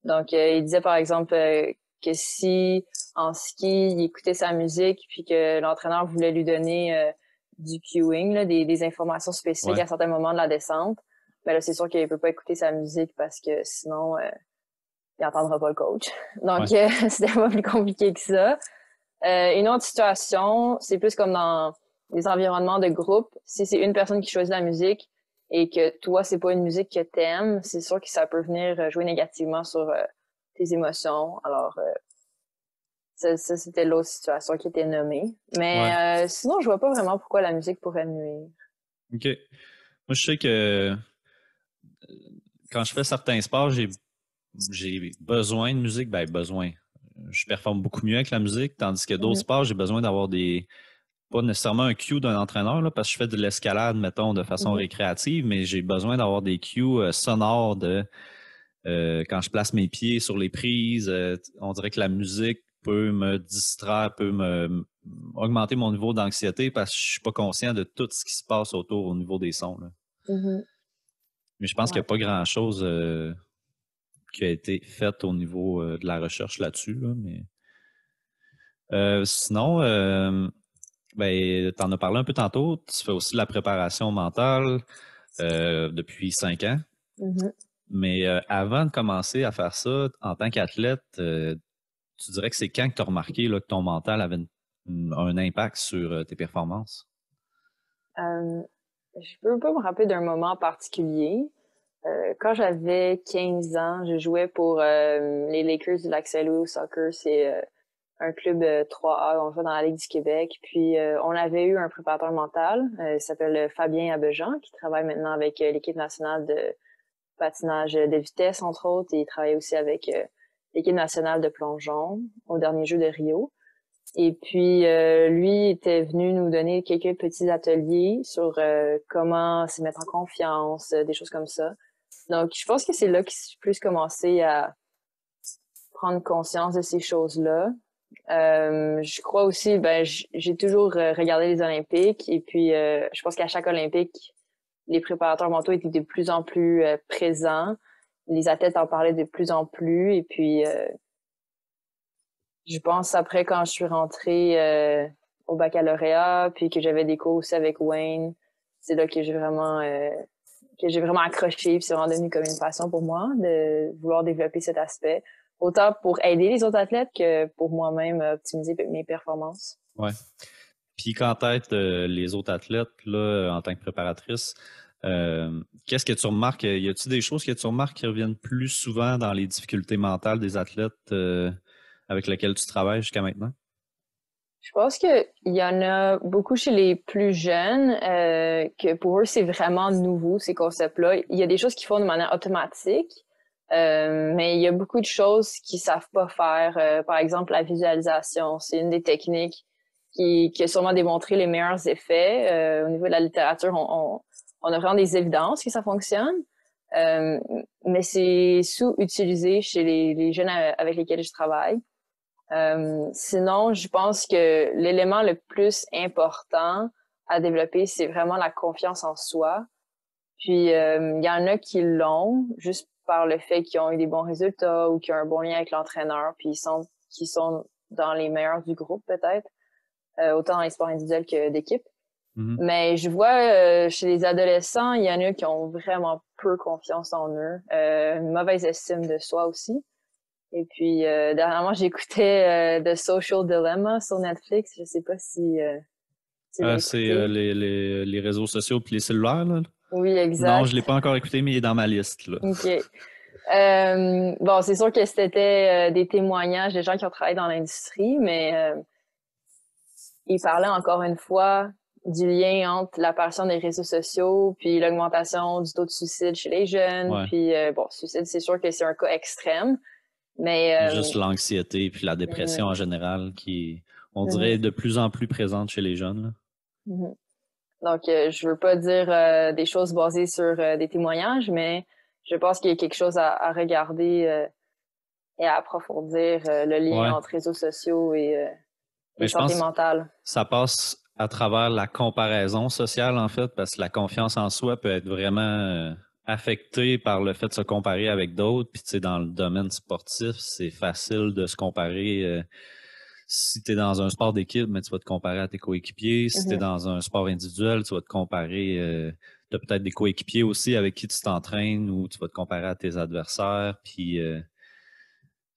B: Donc, il disait par exemple que si en ski, il écoutait sa musique puis que l'entraîneur voulait lui donner du cueing, là, des informations spécifiques
A: Ouais.
B: à certains moments de la descente, ben là, c'est sûr qu'il peut pas écouter sa musique parce que sinon, il n'entendra pas le coach. Donc,
A: Ouais.
B: c'était pas plus compliqué que ça. Une autre situation, c'est plus comme dans les environnements de groupe. Si c'est une personne qui choisit la musique et que toi, c'est pas une musique que t'aimes, c'est sûr que ça peut venir jouer négativement sur tes émotions. Alors, ça c'était l'autre situation qui était nommée.
A: Ouais.
B: Mais sinon, je vois pas vraiment pourquoi la musique pourrait nuire.
A: OK. Moi, je sais que quand je fais certains sports, j'ai besoin de musique. Ben, besoin. Je performe beaucoup mieux avec la musique, tandis que d'autres
B: Mhm.
A: sports, j'ai besoin d'avoir pas nécessairement un cue d'un entraîneur, là, parce que je fais de l'escalade, mettons, de façon
B: Mhm.
A: récréative, mais j'ai besoin d'avoir des cues sonores de quand je place mes pieds sur les prises. On dirait que la musique peut me distraire, augmenter mon niveau d'anxiété parce que je suis pas conscient de tout ce qui se passe autour au niveau des sons. Là.
B: Mhm.
A: Mais je pense qu'il n'y
B: Ouais.
A: a pas grand-chose qui a été fait au niveau de la recherche là-dessus. Là, mais sinon, ben, tu en as parlé un peu tantôt. Tu fais aussi de la préparation mentale depuis 5 ans.
B: Mhm.
A: Mais avant de commencer à faire ça, en tant qu'athlète, tu dirais que c'est quand que tu as remarqué là, que ton mental avait un impact sur tes performances?
B: Euh, je peux pas me rappeler d'un moment particulier. Quand j'avais 15 ans, je jouais pour les Lakers du Lac-Saint-Louis au soccer. C'est un club 3A, on joue dans la Ligue du Québec. Puis on avait eu un préparateur mental, il s'appelle Fabien Abejan, qui travaille maintenant avec l'équipe nationale de patinage de vitesse, entre autres, et il travaille aussi avec l'équipe nationale de plongeon au dernier jeu de Rio. Et puis, lui était venu nous donner quelques petits ateliers sur comment se mettre en confiance, des choses comme ça. Donc, je pense que c'est là que j'ai plus commencé à prendre conscience de ces choses-là. Je crois aussi, ben, j'ai toujours regardé les Olympiques et puis je pense qu'à chaque Olympique, les préparateurs mentaux étaient de plus en plus présents. Les athlètes en parlaient de plus en plus et puis je pense après quand je suis rentrée au baccalauréat puis que j'avais des cours aussi avec Wayne, c'est là que j'ai vraiment accroché puis c'est vraiment devenu comme une passion pour moi de vouloir développer cet aspect autant pour aider les autres athlètes que pour moi-même optimiser mes performances.
A: Ouais. Puis quand t'aides les autres athlètes là, en tant que préparatrice, qu'est-ce que tu remarques? Y a-t-il des choses que tu remarques qui reviennent plus souvent dans les difficultés mentales des athlètes avec lesquels tu travailles jusqu'à maintenant?
B: Je pense qu'il y en a beaucoup chez les plus jeunes que pour eux, c'est vraiment nouveau, ces concepts-là. Il y a des choses qu'ils font de manière automatique, mais il y a beaucoup de choses qu'ils savent pas faire. Par exemple, la visualisation, c'est une des techniques qui a sûrement démontré les meilleurs effets. Au niveau de la littérature, on a vraiment des évidences que ça fonctionne. Euh, mais c'est sous-utilisé chez les jeunes avec lesquels je travaille. Sinon, je pense que l'élément le plus important à développer, c'est vraiment la confiance en soi. Puis, il y en a qui l'ont juste par le fait qu'ils ont eu des bons résultats ou qu'ils ont un bon lien avec l'entraîneur, puis qui sont dans les meilleurs du groupe peut-être, autant dans les sports individuels que d'équipe.
A: Mm-hmm.
B: Mais je vois chez les adolescents, il y en a qui ont vraiment peu confiance en eux, une mauvaise estime de soi aussi. Et puis, dernièrement, j'écoutais The Social Dilemma sur Netflix. Je sais pas si tu l'as
A: C'est
B: écouté.
A: les réseaux sociaux puis les cellulaires, là?
B: Oui,
A: Non, je
B: exact.
A: l'ai pas encore écouté, mais il est dans ma liste, là.
B: OK. Bon, c'est sûr que c'était des témoignages de gens qui ont travaillé dans l'industrie, mais ils parlaient encore une fois du lien entre l'apparition des réseaux sociaux puis l'augmentation du taux de suicide chez les jeunes.
A: Ouais.
B: Puis, bon, suicide, c'est sûr que c'est un cas extrême, mais
A: Juste l'anxiété puis la dépression en général qui, on dirait, est de plus en plus présente chez les jeunes, là.
B: mhm. Donc, je veux pas dire des choses basées sur des témoignages, mais je pense qu'il y a quelque chose à regarder et à approfondir le lien
A: Ouais.
B: entre réseaux sociaux et
A: Mais je
B: santé
A: pense que
B: mentale.
A: ça passe à travers la comparaison sociale, en fait, parce que la confiance en soi peut être vraiment affectée par le fait de se comparer avec d'autres. Puis, tu sais, dans le domaine sportif, c'est facile de se comparer. Si tu es dans un sport d'équipe, mais tu vas te comparer à tes coéquipiers. Si tu es
B: Mhm.
A: dans un sport individuel, tu vas te comparer. Tu as peut-être des coéquipiers aussi avec qui tu t'entraînes ou tu vas te comparer à tes adversaires. Puis,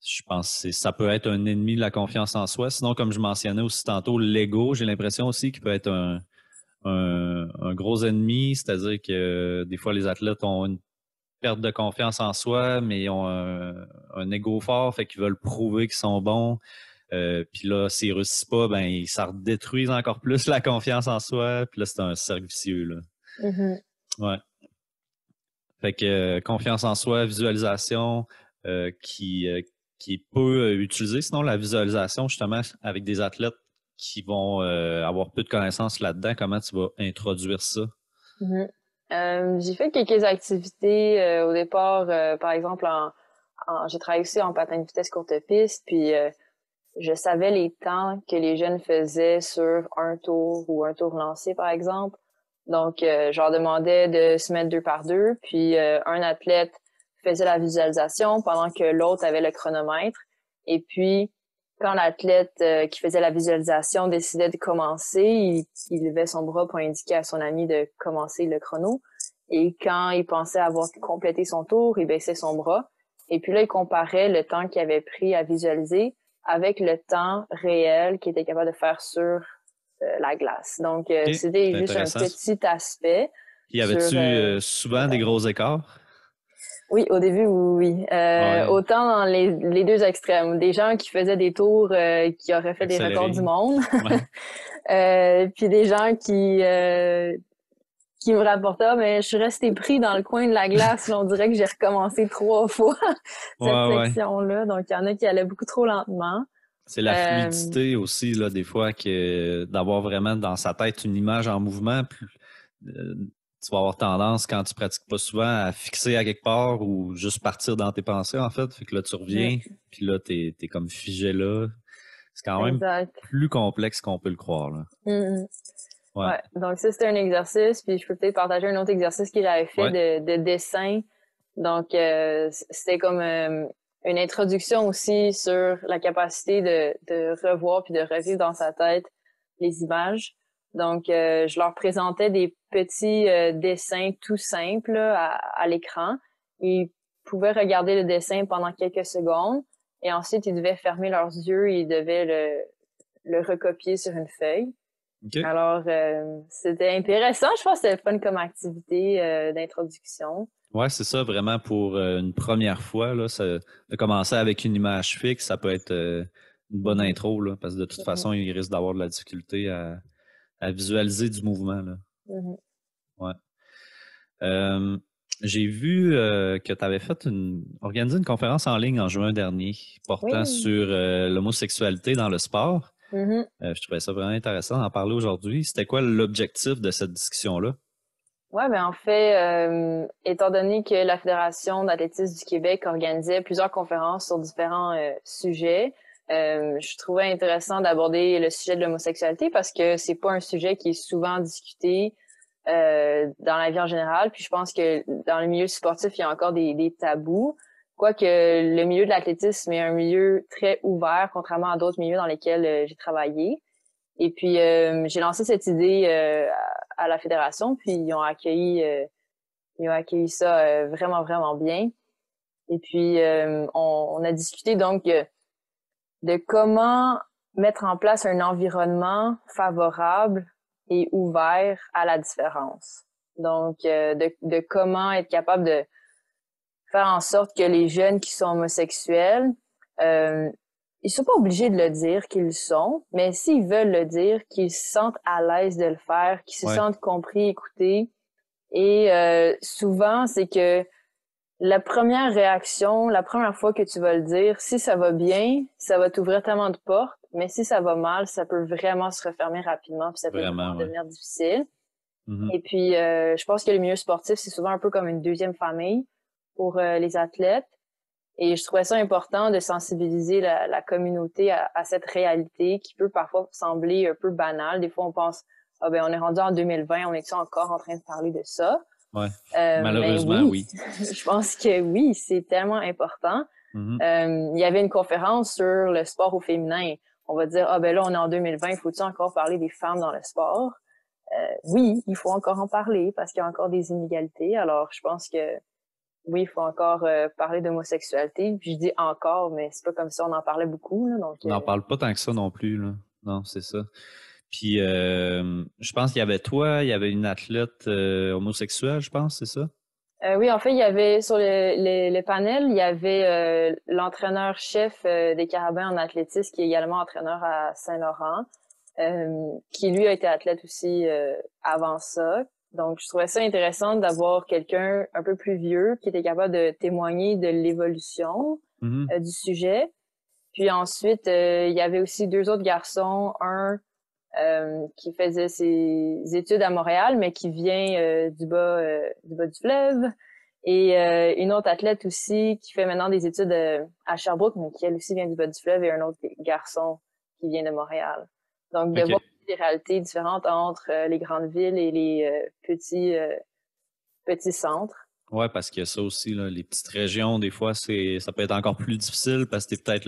A: je pense que ça peut être un ennemi de la confiance en soi. Sinon, comme je mentionnais aussi tantôt, l'ego, j'ai l'impression aussi qu'il peut être un gros ennemi. C'est-à-dire que des fois, les athlètes ont une perte de confiance en soi, mais ils ont un ego fort, fait qu'ils veulent prouver qu'ils sont bons. Puis là, s'ils réussissent pas, ben ça redétruisent encore plus la confiance en soi. Puis là, c'est un cercle vicieux, là.
B: Mhm.
A: Ouais. Fait que confiance en soi, visualisation, euh, qui, euh, qui est peu utilisée. Sinon, la visualisation, justement, avec des athlètes qui vont avoir peu de connaissances là-dedans, comment tu vas introduire ça?
B: Mhm. J'ai fait quelques activités au départ, par exemple, j'ai travaillé aussi en patin de vitesse courte piste, puis je savais les temps que les jeunes faisaient sur un tour ou un tour lancé, par exemple. Donc, je leur demandais de se mettre deux par deux, puis un athlète faisait la visualisation pendant que l'autre avait le chronomètre. Et puis, quand l'athlète qui faisait la visualisation décidait de commencer, il levait son bras pour indiquer à son ami de commencer le chrono. Et quand il pensait avoir complété son tour, il baissait son bras. Et puis là, il comparait le temps qu'il avait pris à visualiser avec le temps réel qu'il était capable de faire sur la glace. Donc,
A: OK,
B: c'était
A: c'est
B: juste un
A: intéressant.
B: petit aspect
A: Y
B: sur
A: avait-tu souvent des
B: patin.
A: gros écarts?
B: Oui, au début, oui. Oui.
A: Ouais,
B: Autant dans les deux extrêmes. Des gens qui faisaient des tours qui auraient fait des records du
A: accéléré.
B: monde.
A: Ouais,
B: Puis des gens qui me rapportaient, ah, mais je suis restée pris dans le coin de la glace. Là, on dirait que j'ai recommencé 3 fois cette
A: ouais.
B: section-là. Donc, il y en a qui allaient beaucoup trop lentement.
A: C'est la
B: Euh,
A: fluidité aussi, là, des fois, que d'avoir vraiment dans sa tête une image en mouvement. Euh, Tu vas avoir tendance, quand tu pratiques pas souvent, à fixer à quelque part ou juste partir dans tes pensées, en fait. Fait que là, tu
B: mm,
A: reviens, puis là, t'es comme figé là. C'est quand même
B: exact.
A: plus complexe qu'on peut le croire, là.
B: Mm, mm.
A: Ouais,
B: Ouais, donc ça, c'était un exercice. Puis je peux peut-être partager un autre exercice que j'avais fait
A: ouais,
B: de dessin. Donc, c'était comme une introduction aussi sur la capacité de revoir puis de revivre dans sa tête les images. Donc, je leur présentais des petits dessins tout simples là, à l'écran. Ils pouvaient regarder le dessin pendant quelques secondes et ensuite, ils devaient fermer leurs yeux et ils devaient le recopier sur une feuille.
A: OK.
B: Alors, c'était intéressant. Je pense que c'était fun comme activité d'introduction.
A: Ouais, c'est ça, vraiment pour une première fois, là, de commencer avec une image fixe, ça peut être une bonne intro, là, parce que de toute façon, il risque d'avoir de la difficulté à visualiser du mouvement, là. Ouais. J'ai vu que tu avais organisé une conférence en ligne en juin dernier portant
B: Oui.
A: sur l'homosexualité dans le sport.
B: Mm-hmm.
A: Je trouvais ça vraiment intéressant d'en parler aujourd'hui. C'était quoi l'objectif de cette discussion-là?
B: Ouais, ben en fait, étant donné que la Fédération d'athlétisme du Québec organisait plusieurs conférences sur différents sujets, je trouvais intéressant d'aborder le sujet de l'homosexualité parce que c'est pas un sujet qui est souvent discuté dans la vie en général. Puis je pense que dans le milieu sportif, il y a encore des tabous. Quoique le milieu de l'athlétisme est un milieu très ouvert, contrairement à d'autres milieux dans lesquels j'ai travaillé. Et puis j'ai lancé cette idée à la fédération, puis ils ont accueilli ça vraiment vraiment bien. Et puis on a discuté donc de comment mettre en place un environnement favorable et ouvert à la différence. Donc de comment être capable de faire en sorte que les jeunes qui sont homosexuels ils sont pas obligés de le dire qu'ils le sont, mais s'ils veulent le dire, qu'ils se sentent à l'aise de le faire, qu'ils se sentent compris, écoutés. Et souvent, c'est que la première réaction, la première fois que tu vas le dire, si ça va bien, ça va t'ouvrir tellement de portes, mais si ça va mal, ça peut vraiment se refermer rapidement, puis ça peut vraiment devenir difficile. Et puis, je pense que le milieu sportif, c'est souvent un peu comme une deuxième famille pour les athlètes. Et je trouvais ça important de sensibiliser la communauté à cette réalité qui peut parfois sembler un peu banale. Des fois, on pense, ah ben, on est rendu en 2020, on est encore en train de parler de ça?
A: Ouais. Malheureusement, oui.
B: Je pense que oui, c'est tellement important. Il y avait une conférence sur le sport au féminin. On va dire, ah ben là, on est en 2020, faut-il encore parler des femmes dans le sport? Oui, il faut encore en parler parce qu'il y a encore des inégalités. Alors, je pense que oui, il faut encore parler d'homosexualité. Puis je dis encore, mais c'est pas comme ça on en parlait beaucoup. Là, donc,
A: on n'en parle pas tant que ça non plus, là. Non, c'est ça. Puis je pense qu'il y avait toi, il y avait une athlète homosexuelle, je pense, c'est ça?
B: Oui, en fait, il y avait sur le panel, il y avait l'entraîneur-chef des Carabins en athlétisme, qui est également entraîneur à Saint-Laurent, qui lui a été athlète aussi avant ça. Donc, je trouvais ça intéressant d'avoir quelqu'un un peu plus vieux qui était capable de témoigner de l'évolution du sujet. Puis ensuite, il y avait aussi deux autres garçons, un qui faisait ses études à Montréal, mais qui vient du bas du fleuve, et une autre athlète aussi qui fait maintenant des études à Sherbrooke, mais qui elle aussi vient du bas du fleuve, et un autre garçon qui vient de Montréal. Donc de voir des réalités différentes entre les grandes villes et les petits centres.
A: Ouais, parce qu'il y a ça aussi, là, les petites régions, des fois, ça peut être encore plus difficile parce que t'es peut-être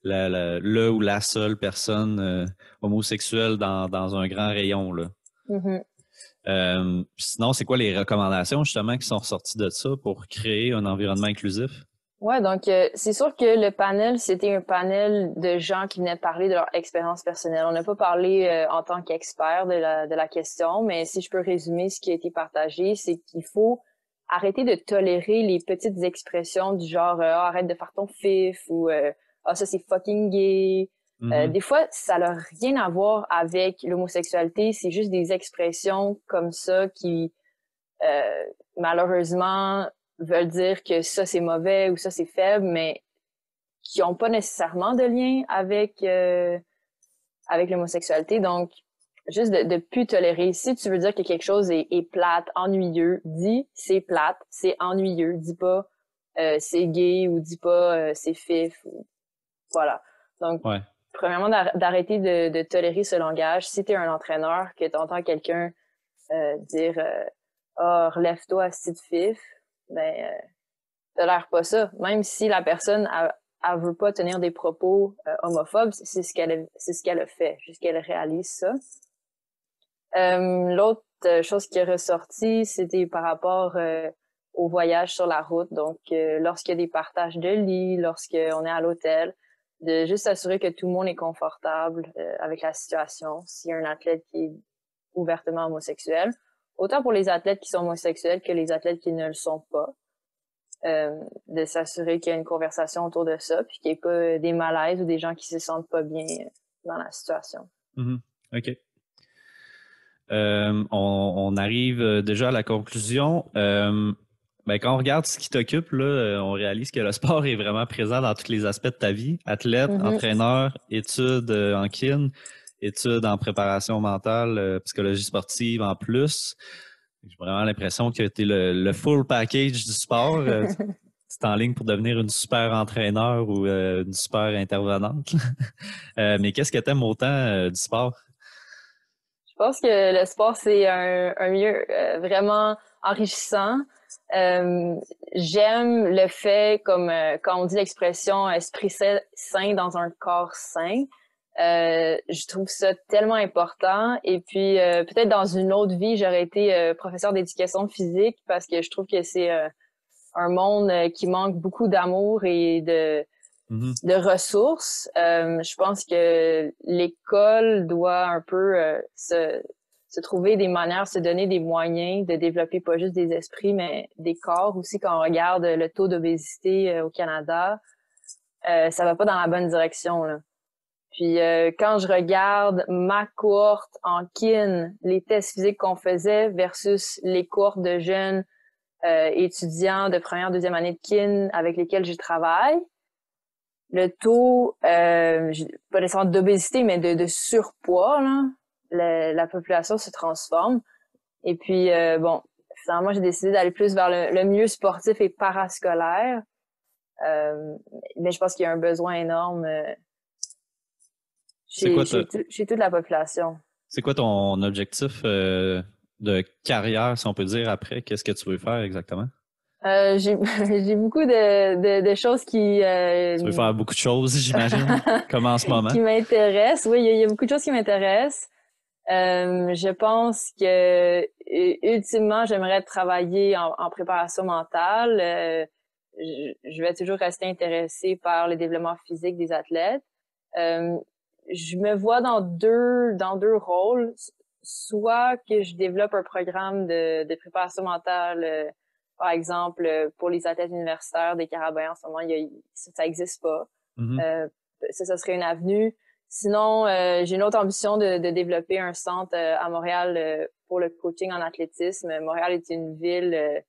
A: le ou la seule personne homosexuelle dans un grand rayon, là. Sinon, c'est quoi les recommandations, justement, qui sont ressorties de ça pour créer un environnement inclusif?
B: Ouais, donc c'est sûr que le panel, c'était un panel de gens qui venaient parler de leur expérience personnelle. On n'a pas parlé en tant qu'expert de la question, mais si je peux résumer ce qui a été partagé, c'est qu'il faut arrêter de tolérer les petites expressions du genre ah, arrête de faire ton fif ou ah ça c'est fucking gay. Des fois, ça n'a rien à voir avec l'homosexualité, c'est juste des expressions comme ça qui malheureusement veulent dire que ça c'est mauvais ou ça c'est faible, mais qui n'ont pas nécessairement de lien avec l'homosexualité. Donc, juste de plus tolérer. Si tu veux dire que quelque chose est plate, ennuyeux, dis c'est plate, c'est ennuyeux. Dis pas c'est gay ou dis pas c'est fif. Ou... Voilà. Donc, premièrement, d'arrêter de tolérer ce langage. Si tu es un entraîneur, que tu entends quelqu'un dire ah, relève-toi, asti de fif, ben t'as l'air pas ça. Même si la personne elle veut pas tenir des propos homophobes, c'est ce qu'elle a fait, jusqu'elle réalise ça. L'autre chose qui est ressortie, c'était par rapport au voyage sur la route. Donc, lorsqu'il y a des partages de lits, lorsqu'on est à l'hôtel, de juste s'assurer que tout le monde est confortable avec la situation. S'il y a un athlète qui est ouvertement homosexuel, autant pour les athlètes qui sont homosexuels que les athlètes qui ne le sont pas. de s'assurer qu'il y a une conversation autour de ça, puis qu'il n'y ait pas des malaises ou des gens qui se sentent pas bien dans la situation.
A: Mm-hmm. OK. On arrive déjà à la conclusion. Quand on regarde ce qui t'occupe, là, on réalise que le sport est vraiment présent dans tous les aspects de ta vie. Athlète, entraîneur, études en kin, études en préparation mentale, psychologie sportive en plus. J'ai vraiment l'impression que tu es le full package du sport. C'est en ligne pour devenir une super entraîneur ou une super intervenante. Mais qu'est-ce que tu aimes autant du sport?
B: Je pense que le sport, c'est un milieu vraiment enrichissant. J'aime le fait, comme quand on dit l'expression esprit sain dans un corps sain. Je trouve ça tellement important. Et puis, peut-être dans une autre vie, j'aurais été professeur d'éducation physique parce que je trouve que c'est un monde qui manque beaucoup d'amour et de ressources. Je pense que l'école doit un peu se trouver des manières, se donner des moyens de développer pas juste des esprits, mais des corps aussi. Quand on regarde le taux d'obésité au Canada, ça va pas dans la bonne direction, là. Puis quand je regarde ma cohorte en kin, les tests physiques qu'on faisait versus les cohortes de jeunes étudiants de première, deuxième année de kin avec lesquels je travaille, le taux, pas nécessairement d'obésité, mais de surpoids, là, la population se transforme. Et puis, finalement, j'ai décidé d'aller plus vers le milieu sportif et parascolaire. Mais je pense qu'il y a un besoin énorme chez toute la population.
A: C'est quoi ton objectif de carrière, si on peut dire, après? Qu'est-ce que tu veux faire exactement?
B: J'ai beaucoup de choses qui...
A: Tu veux faire beaucoup de choses, j'imagine, comme en ce moment.
B: Qui m'intéressent. Oui, il y a beaucoup de choses qui m'intéressent. Je pense que ultimement, j'aimerais travailler en préparation mentale. Je vais toujours rester intéressée par le développement physique des athlètes. Je me vois dans deux rôles. Soit que je développe un programme de préparation mentale, par exemple, pour les athlètes universitaires des Carabins en ce moment, ça existe pas. Ça serait une avenue. Sinon, j'ai une autre ambition de développer un centre à Montréal pour le coaching en athlétisme. Montréal est une ville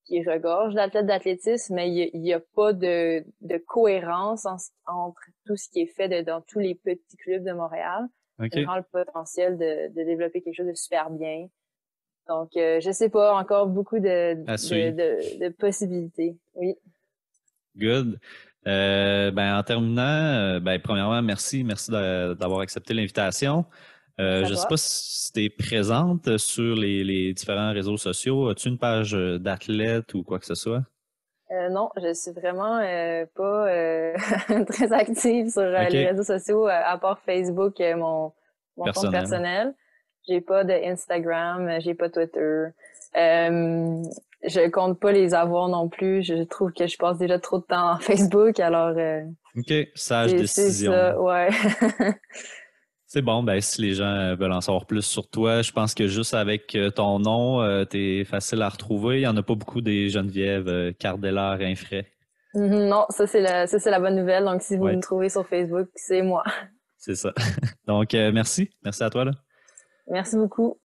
B: qui regorge d'athlètes d'athlétisme, mais il y a pas de cohérence entre tout ce qui est fait dans tous les petits clubs de Montréal.
A: Okay.
B: J'ai vraiment le potentiel de développer quelque chose de super bien. Donc, je sais pas, encore beaucoup de possibilités. Oui.
A: Good. En terminant, premièrement, merci d'avoir accepté l'invitation. Je ne sais pas si tu es présente sur les différents réseaux sociaux. As-tu une page d'athlète ou quoi que ce soit?
B: Non, je suis vraiment pas très active sur les réseaux sociaux, à part Facebook, mon compte personnel. J'ai pas de Instagram, j'ai pas Twitter. Je compte pas les avoir non plus. Je trouve que je passe déjà trop de temps en Facebook, alors...
A: OK, sage décision.
B: C'est ça, ouais.
A: C'est bon, si les gens veulent en savoir plus sur toi, je pense que juste avec ton nom, t'es facile à retrouver. Il n'y en a pas beaucoup des Geneviève Cardellard-Infray.
B: Non, ça c'est la bonne nouvelle. Donc, si vous me trouvez sur Facebook, c'est moi.
A: C'est ça. Donc, merci. Merci à toi, là.
B: Merci beaucoup.